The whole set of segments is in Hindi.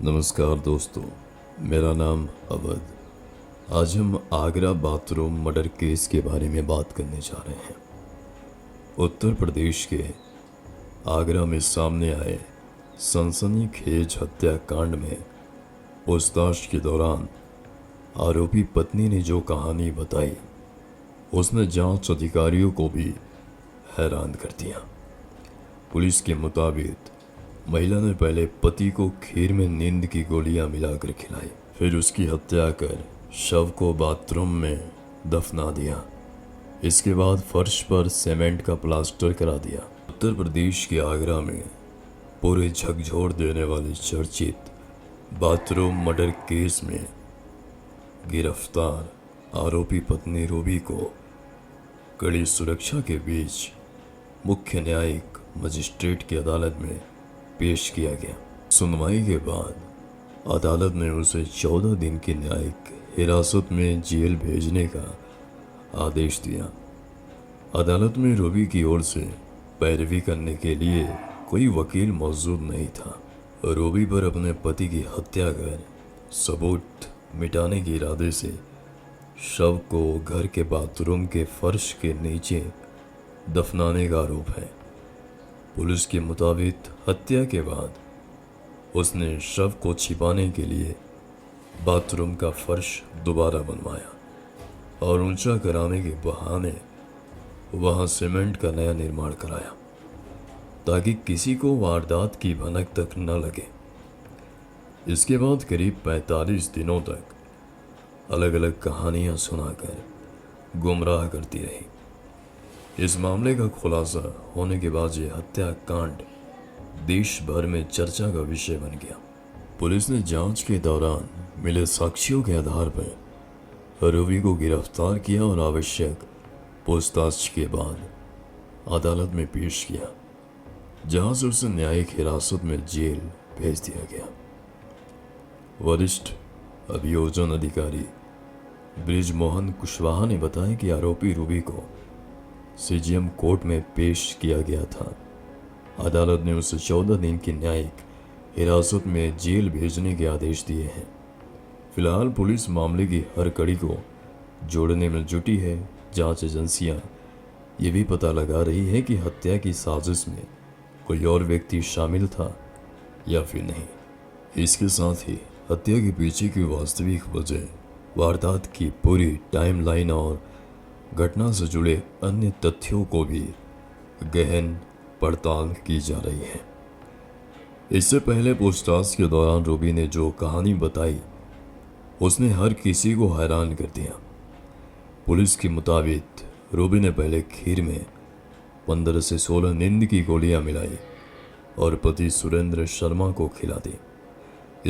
नमस्कार दोस्तों, मेरा नाम अवध। आज हम आगरा बाथरूम मर्डर केस के बारे में बात करने जा रहे हैं। उत्तर प्रदेश के आगरा में सामने आए सनसनीखेज हत्याकांड में पूछताछ के दौरान आरोपी पत्नी ने जो कहानी बताई उसने जांच अधिकारियों को भी हैरान कर दिया। पुलिस के मुताबिक महिला ने पहले पति को खीर में नींद की गोलियां मिलाकर खिलाई, फिर उसकी हत्या कर शव को बाथरूम में दफना दिया। इसके बाद फर्श पर सीमेंट का प्लास्टर करा दिया। उत्तर प्रदेश के आगरा में पूरे झकझोर देने वाले चर्चित बाथरूम मर्डर केस में गिरफ्तार आरोपी पत्नी रूबी को कड़ी सुरक्षा के बीच मुख्य न्यायिक मजिस्ट्रेट की अदालत में पेश किया गया। सुनवाई के बाद अदालत ने उसे 14 दिन की न्यायिक हिरासत में जेल भेजने का आदेश दिया। अदालत में रूबी की ओर से पैरवी करने के लिए कोई वकील मौजूद नहीं था। रूबी पर अपने पति की हत्या कर सबूत मिटाने के इरादे से शव को घर के बाथरूम के फर्श के नीचे दफनाने का आरोप है। पुलिस के मुताबिक हत्या के बाद उसने शव को छिपाने के लिए बाथरूम का फर्श दोबारा बनवाया और ऊंचा कराने के बहाने वहां सीमेंट का नया निर्माण कराया ताकि किसी को वारदात की भनक तक न लगे। इसके बाद करीब 45 दिनों तक अलग अलग कहानियां सुनाकर गुमराह करती रही। इस मामले का खुलासा होने के बाद यह हत्याकांड देश भर में चर्चा का विषय बन गया। पुलिस ने जांच के दौरान मिले साक्ष्यों के आधार पर रूबी को गिरफ्तार किया और आवश्यक पूछताछ के बाद अदालत में पेश किया, जहां से उसे न्यायिक हिरासत में जेल भेज दिया गया। वरिष्ठ अभियोजन अधिकारी ब्रिजमोहन कुशवाहा ने बताया कि आरोपी रूबी को सीजीएम कोर्ट में पेश किया गया था। अदालत ने उसे 14 दिन की न्यायिक हिरासत में जेल भेजने के आदेश दिए हैं। फिलहाल पुलिस मामले की हर कड़ी को जोड़ने में जुटी है। जांच एजेंसियां ये भी पता लगा रही है कि हत्या की साजिश में कोई और व्यक्ति शामिल था या फिर नहीं। इसके साथ ही हत्या के पीछे की वास्तविक वजह, वारदात की पूरी टाइमलाइन और घटना से जुड़े अन्य तथ्यों को भी गहन पड़ताल की जा रही है। इससे पहले पूछताछ के दौरान रूबी ने जो कहानी बताई उसने हर किसी को हैरान कर दिया। पुलिस के मुताबिक रूबी ने पहले खीर में 15 से 16 नींद की गोलियां मिलाई और पति सुरेंद्र शर्मा को खिला दी।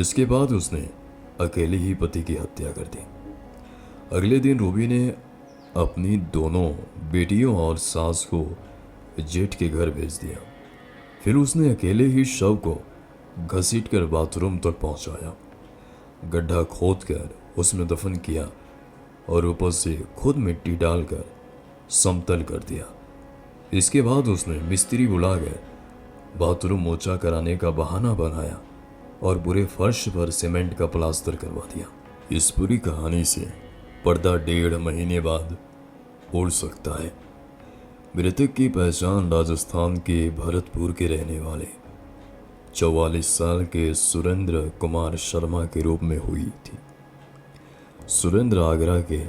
इसके बाद उसने अकेले ही पति की हत्या कर दी। अगले दिन रूबी ने अपनी दोनों बेटियों और सास को जेठ के घर भेज दिया। फिर उसने अकेले ही शव को घसीटकर बाथरूम तक पहुंचाया, गड्ढा खोदकर उसमें दफन किया और ऊपर से खुद मिट्टी डालकर समतल कर दिया। इसके बाद उसने मिस्त्री बुलाकर बाथरूम ऊंचा कराने का बहाना बनाया और पूरे फर्श पर सीमेंट का प्लास्टर करवा दिया। इस पूरी कहानी से पर्दा 1.5 महीने बाद उड़ सकता है। मृतक की पहचान राजस्थान के भरतपुर के रहने वाले 44 साल के सुरेंद्र कुमार शर्मा के रूप में हुई थी। सुरेंद्र आगरा के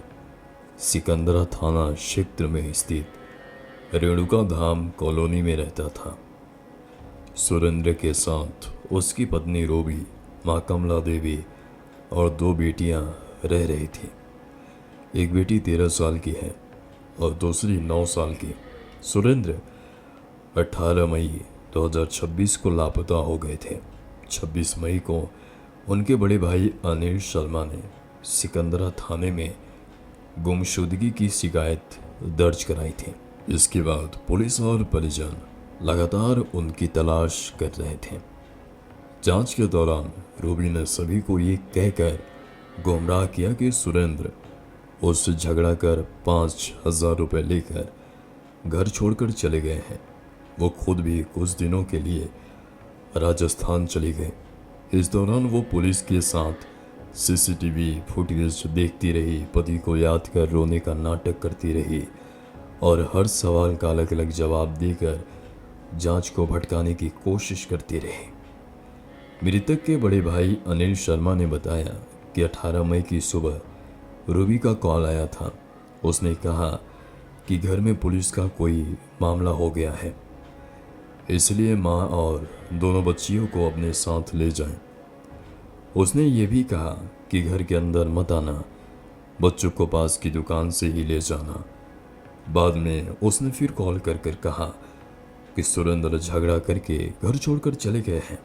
सिकंदरा थाना क्षेत्र में स्थित रेणुका धाम कॉलोनी में रहता था। सुरेंद्र के साथ उसकी पत्नी रूबी, मां कमला देवी और 2 बेटियां रह रही थी। एक बेटी 13 साल की है और दूसरी 9 साल की। सुरेंद्र 18 मई 2026 को लापता हो गए थे। 26 मई को उनके बड़े भाई अनिल शर्मा ने सिकंदरा थाने में गुमशुदगी की शिकायत दर्ज कराई थी। इसके बाद पुलिस और परिजन लगातार उनकी तलाश कर रहे थे। जांच के दौरान रूबी ने सभी को ये कहकर गुमराह किया कि सुरेंद्र उससे झगड़ा कर 5,000 रुपये लेकर घर छोड़कर चले गए हैं। वो खुद भी कुछ दिनों के लिए राजस्थान चले गए इस दौरान वो पुलिस के साथ सीसीटीवी फुटेज देखती रही, पति को याद कर रोने का नाटक करती रही और हर सवाल का अलग अलग जवाब देकर जांच को भटकाने की कोशिश करती रही। मृतक के बड़े भाई अनिल शर्मा ने बताया कि 18 मई की सुबह रूबी का कॉल आया था। उसने कहा कि घर में पुलिस का कोई मामला हो गया है, इसलिए माँ और दोनों बच्चियों को अपने साथ ले जाएं। उसने ये भी कहा कि घर के अंदर मत आना, बच्चों को पास की दुकान से ही ले जाना। बाद में उसने फिर कॉल कर कर कहा कि सुरेंद्र झगड़ा करके घर छोड़कर चले गए हैं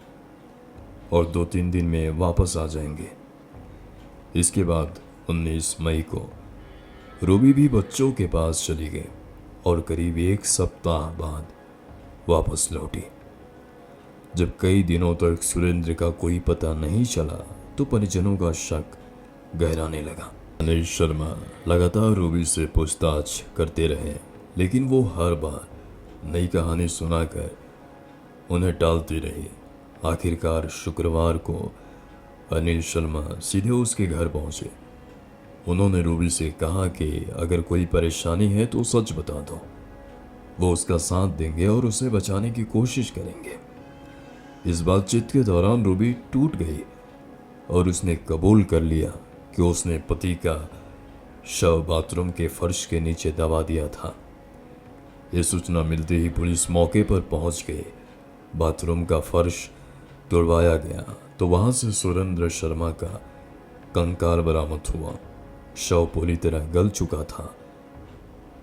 और 2-3 दिन में वापस आ जाएंगे। इसके बाद 19 मई को रूबी भी बच्चों के पास चली गई और करीब 1 सप्ताह बाद वापस लौटी। जब कई दिनों तक सुरेंद्र का कोई पता नहीं चला तो परिजनों का शक गहराने लगा। अनिल शर्मा लगातार रूबी से पूछताछ करते रहे, लेकिन वो हर बार नई कहानी सुनाकर उन्हें टालती रही। आखिरकार शुक्रवार को अनिल शर्मा सीधे उसके घर पहुंचे। उन्होंने रूबी से कहा कि अगर कोई परेशानी है तो सच बता दो, वो उसका साथ देंगे और उसे बचाने की कोशिश करेंगे। इस बातचीत के दौरान रूबी टूट गई और उसने कबूल कर लिया कि उसने पति का शव बाथरूम के फर्श के नीचे दबा दिया था। ये सूचना मिलते ही पुलिस मौके पर पहुंच गई। बाथरूम का फर्श तोड़वाया गया तो वहां से सुरेंद्र शर्मा का कंकाल बरामद हुआ। शव पूरी तरह गल चुका था।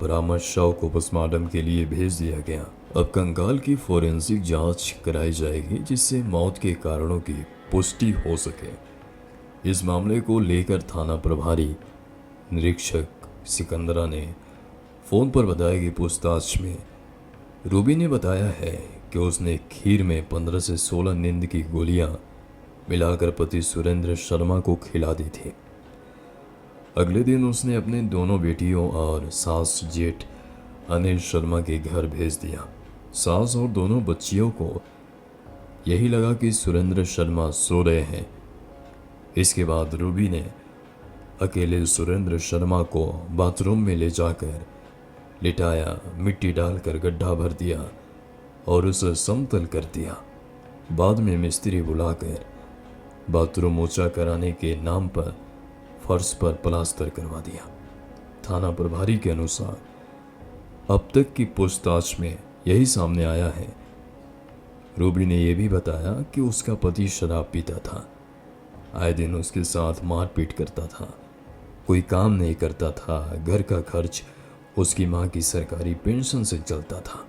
बरामद शव को पोस्टमार्टम के लिए भेज दिया गया। अब कंकाल की फोरेंसिक जांच कराई जाएगी, जिससे मौत के कारणों की पुष्टि हो सके। इस मामले को लेकर थाना प्रभारी निरीक्षक सिकंदरा ने फोन पर बताया कि पूछताछ में रूबी ने बताया है कि उसने खीर में 15 से 16 नींद की गोलियां मिलाकर पति सुरेंद्र शर्मा को खिला दी थी। अगले दिन उसने अपने दोनों बेटियों और सास जेठ अनिल शर्मा के घर भेज दिया। सास और दोनों बच्चियों को यही लगा कि सुरेंद्र शर्मा सो रहे हैं। इसके बाद रूबी ने अकेले सुरेंद्र शर्मा को बाथरूम में ले जाकर लिटाया, मिट्टी डालकर गड्ढा भर दिया और उसे समतल कर दिया। बाद में मिस्त्री बुलाकर बाथरूम ऊंचा कराने के नाम पर फर्श पर प्लास्टर करवा दिया। थाना प्रभारी के अनुसार अब तक की पूछताछ में यही सामने आया है। रूबी ने यह भी बताया कि उसका पति शराब पीता था, आए दिन उसके साथ मारपीट करता था, कोई काम नहीं करता था, घर का खर्च उसकी मां की सरकारी पेंशन से चलता था।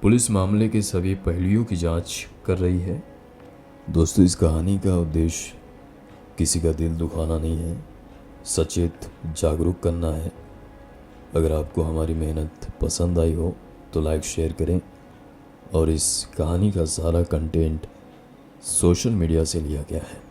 पुलिस मामले के सभी पहलुओं की जांच कर रही है। दोस्तों, इस कहानी का उद्देश्य किसी का दिल दुखाना नहीं है, सचेत जागरूक करना है। अगर आपको हमारी मेहनत पसंद आई हो तो लाइक शेयर करें। और इस कहानी का सारा कंटेंट सोशल मीडिया से लिया गया है।